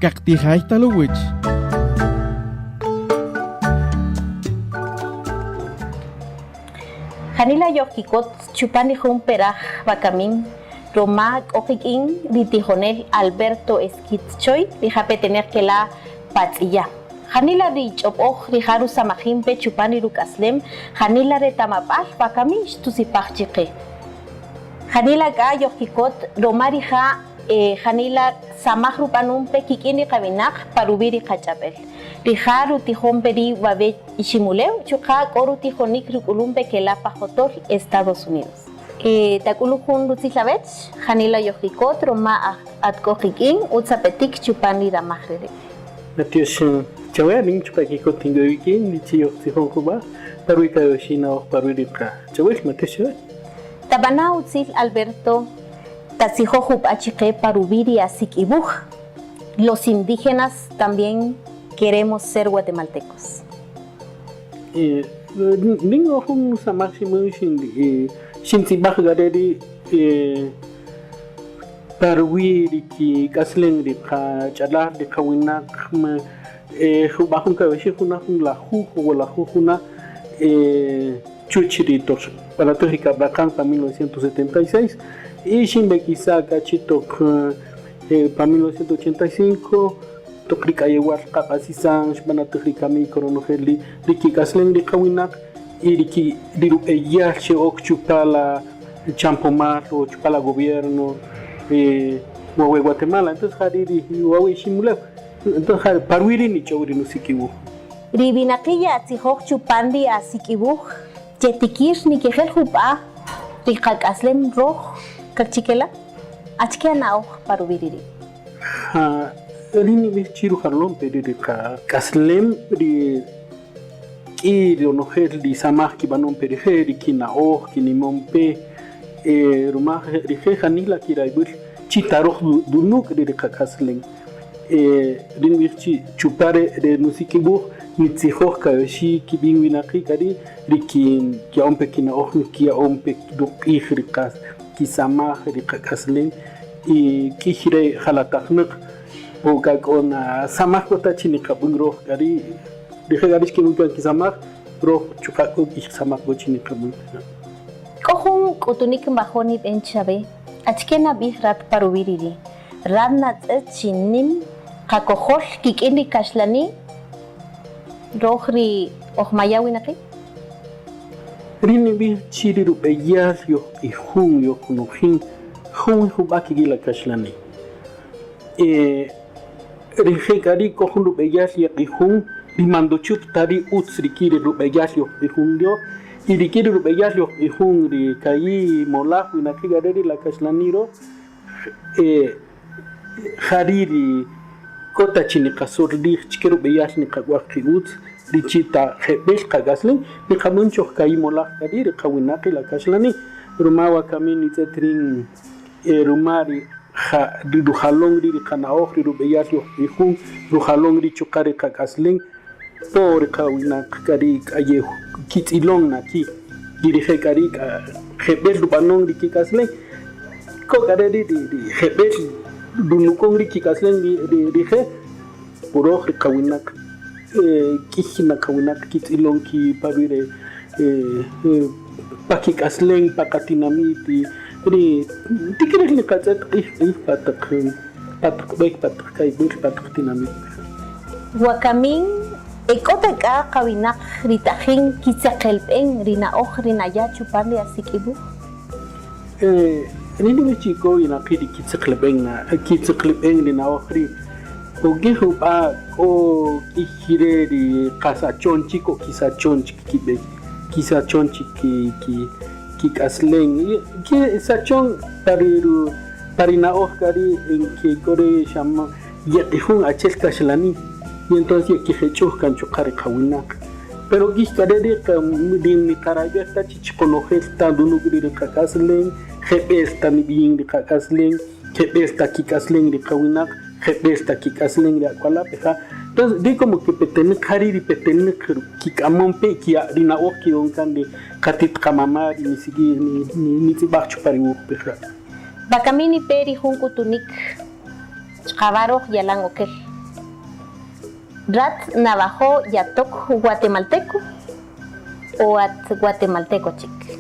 Kaktijaita luwich. Janila yohkikot chupani jun peraj bakamin Roma ojikin ritijonel Alberto Esquitchoy rijape tener que la patilla. Janila rich oj rijaru samajimpe chupani rukaslem Janila retamapal bakamin tusipaj chiqe. Janila ga yohkikot Roma rija Janila samaj rupanumpe kikini kabinak parubiri kachapel. Rijaru tijón peri babe ishimuleu chuka koru tijonik rukulumpe que la pajotol Estados Unidos. Takulujun rutzilabech Janila yohkikot Roma atkojikin utzapetik chupani ramajrere. Natios chawe ning chupakikot tingoikin lichi yohtijón kuba paruika yoshina o parurika. Chawel matesho. Tabana utzil Alberto Tazijo Jupachique Parubiri Asikibuj. Los indígenas también queremos ser guatemaltecos. Ningo un máximo sin gareri Parubiri ki kaslen di ka chalar di kawinak jubahun kaweshi kuna la jujuna chuchiritos para Tórica Bracán para 1976 y Shimbequisa Cachitok para 1985 Tocrica Yeguar Capasisan Shbanatocrica Micronogeli Riki Caslen de Kawinak y Riki Diru Eyache Chupala Champomar o Chupala Gobierno Huawei Guatemala entonces Hariri Huawei Shimulef entonces Parwiri ni Chowri no Sikibu Ribinaquilla Tzihok Chupandi Asikibuj Jetikir ni Kejel Jupa Rikak Aslem Roj Kakchikela Achke Anaoj Parubiri Rini Chiru Harlon Perika Kaslem Ri Kiri Onohel di Samah Kibanon Periheri Kinaoj Kinimompe Rumah Rije Hanila Kiraibur Chitaroj Dunuk Rika Kaslem Rini Chupare de Nusikibu Nitzihoj Kayoshi Kibin Winaki Kari Rikin Kiaompe Kinaoj Kiaompe Duk Ihrikas Kisama Rikakaslen y Kihire Halataknuk o Gagona Samakota Chinikabungro Gari Rigarish Kinukan Kisamak Bro Chukako Kisamak Chinikabung. Kohun Kotunik Mahoni Benchabe Achkena Bihrat Parubiri Radnat Chinim Kakohol Kikini Kashlani Rohri Ohmayawinaki Rini bi chiriru beyas yo y jun yo kunojin jun hubaki gila kashlani. Rije gari kohun beyas ya jun limando chup tari utsrikiri beyas yo jun yo y rikiri beyas yo jun ri kai mola una kigareri la kashlaniro hariri kota chini kasur di chikeru beyas ni kagwaki uts Dichita Hebel Kagasling, ni Kamuncho Kaimola Kadir, Kawinaki la Kashlani, Rumawa Kamini Tetrin, Rumari, Duhalongri, Kanaohri, Rubeyasio, Ihun, Duhalongri, Chukari Kagasling, Por Kawinak Karik, Aye, Kitilong Naki, Dirije Karik, Hebel Dubanong, Kikasling, Kokaredi, Hebel, Dunukongri, Kikasling, Dirije, Puro Kawinak. Kihina kawinak kitilonki parire pakik asleng pakatinamiti ri tikirek ni katsat patak baik patak kai patak tinamit Wakamin ekoteka kawinak ritahin kitsakelpen rina rina ya chupandi asikibu rini chiko ina kidi kitsakelpen rina ohri Ogi hupa o ihire di kasa chonchi ko kisa chonchi kibe kisa chonchi ki kasleng ki sa chon pariru parina ohkari en que kore shama ya ihun achel kashlani y entonces que hecho kan chukare kawinak pero giskarede kam din ni karabe ta chichikonohe ta dunugri de kakasleng hebesta ni bin de kakasleng hebesta ki kasleng de kawinak Hebesta Kikasleng de Aqualapeja, entonces di como que petene kariri petene kikamompe kia rina oki onkan de katit kamama ni sigi ni tibachu pari upeja. Bakamini peri junkutunik Chavaro yalang okel Rat Navajo Yatok guatemalteco o at guatemalteco chic.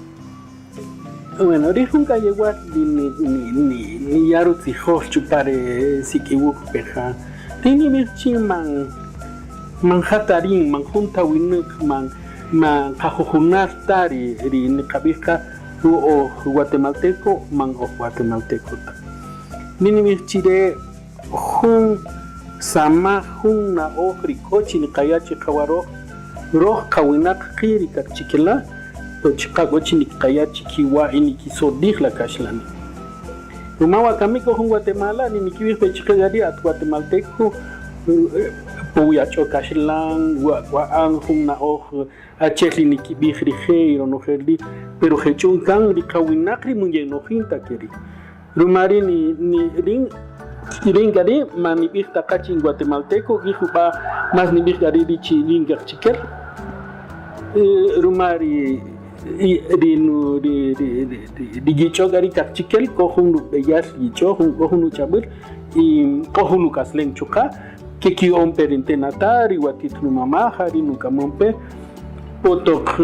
Bueno, rihun kayewat ni yarut si hosh chupare sikiwuk peja. Tini mirchi man hatarin, man junta winuk, man kajujunar tari ni kabika o guatemalteco, man o guatemalteco. Nini mirchire hun sama hun na rikochi ni kayachi kawaro roh kawinak kiri kachikela. To Chicago chini kayachi kiwa ini kisodik la kashlani. Rumawa kamiko hun Guatemala ni nikiwi pe chikagari at guatemalteco puya chokashlan wa ang hun na a cheli nikibi khriheiro no herdi pero hechun kan ri kawinakri munye no hinta keri. Rumari ni ring gari mani bihta kachi guatemalteco gihuba mas ni bihgari di chilinga chiker. Rumari di gicho gari kachikel kohunu beyar gicho kohunu chabur y kohunu kaslen choka que ki omper intenatari watitnu mama hari nunca mompe potok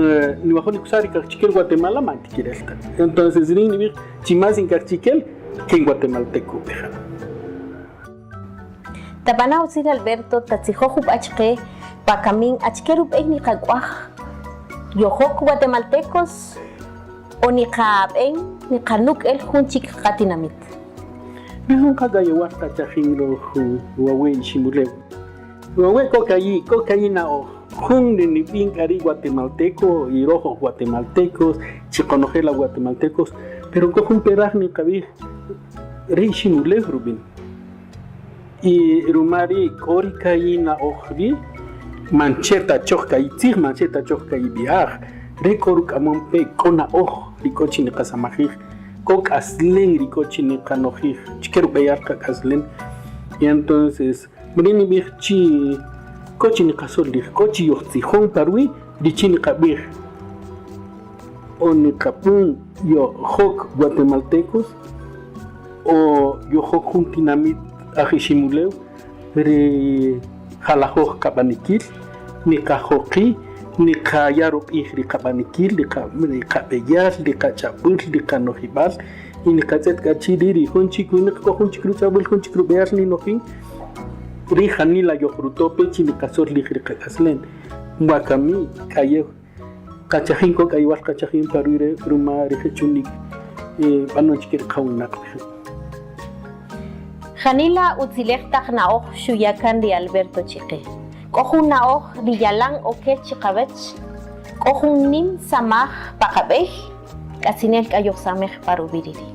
ni wahoni kusari kachikel Guatemala mantikirelta entonces ni chimas en kachikel que en guatemalteco beja Tabana usir Alberto tatsijojup achke pakamin achkerup egni kagwaj Yohok guatemaltecos o ni kaben ni kanuk el hunchik katinamit. Bihun kagayawasta chahingro huawei shimule. Huawei kokayi na o hun ni pinkari guatemalteco y rojo guatemaltecos, chiconojela guatemaltecos, pero kohun peraj ni kabi rei shimule rubin. Y rumari korikayi na ohri mancheta choka itzig mancheta choka ibiar rekoruk amompe kona rikochi ni kasamajir kok aslen rikochi ni kanojir chikeru beyar kaslen y entonces brini birchi kochi ni kasolir kochi yotzijón parwi dichini kabir o ni kapun yo hok guatemaltecos o yo hok juntinamit ajishimuleu re halahok kabanikil ni kahoki ni kayarop ihri kabanikil ni kabeyar ni kachabul ni kanojibal ni kazet kachidiri honchiku ni kohonchikru chabul honchikru beyar ni nohin ri hanila yo frutope chini kasor ligri kakaslen wakami kaye kachahinko kaywal kachahin paruire ruma rihechunik panochikir kaunak Janila utzilektak naoj shuyakan di Alberto Chique. Kohun naoj di yalang oke chikabech. Kohun nim samaj pakabej. Kasinel kayok samej parubiriri.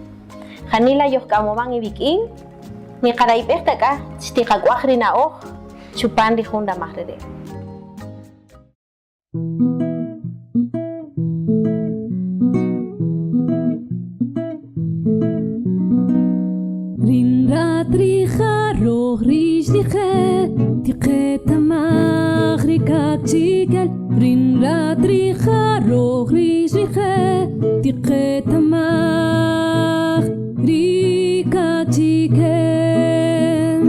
Janila yok kamomang ibikin. Ni karaipek taka chtikagwahri naoj. Chupan di hunda mahrede. Chikel, rin la trija rohris rije, tiqetamach, rika chikel.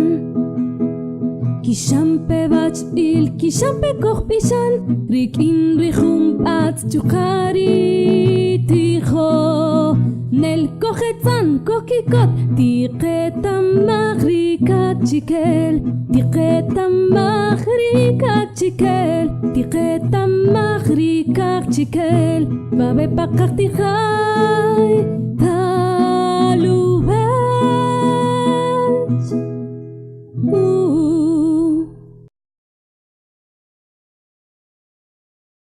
Kishampe bach il, kishampe koch pishan, rik in richum at chukari tijo. Nel kochetzan kokikot, tiqetamach rika chikel, tiqetamach rika chikel, tiqetamach rika chikel, babe pakach tijay.